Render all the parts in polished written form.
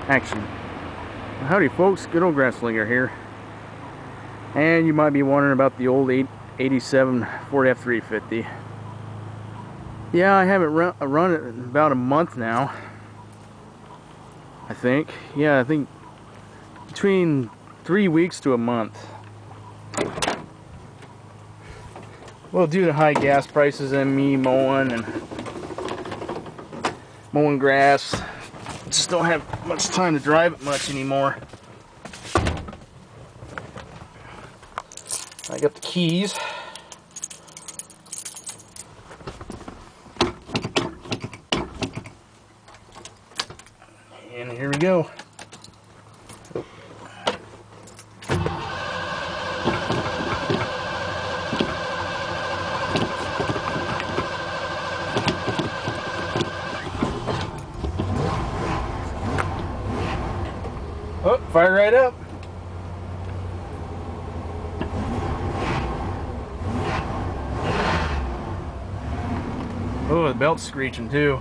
action. Howdy folks, good old Grasslinger here. And you might be wondering about the old 87 Ford F350. Yeah, I haven't run it in about a month now, I think. Yeah, I think between 3 weeks to a month. Well, due to high gas prices and me mowing grass, just don't have much time to drive it much anymore. I got the keys. And here we go. Oh, fire right up. Oh, the belt's screeching too.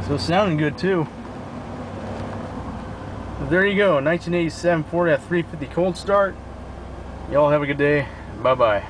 So it's sounding good too. But there you go, 1987 Ford F350 cold start. Y'all have a good day. Bye bye.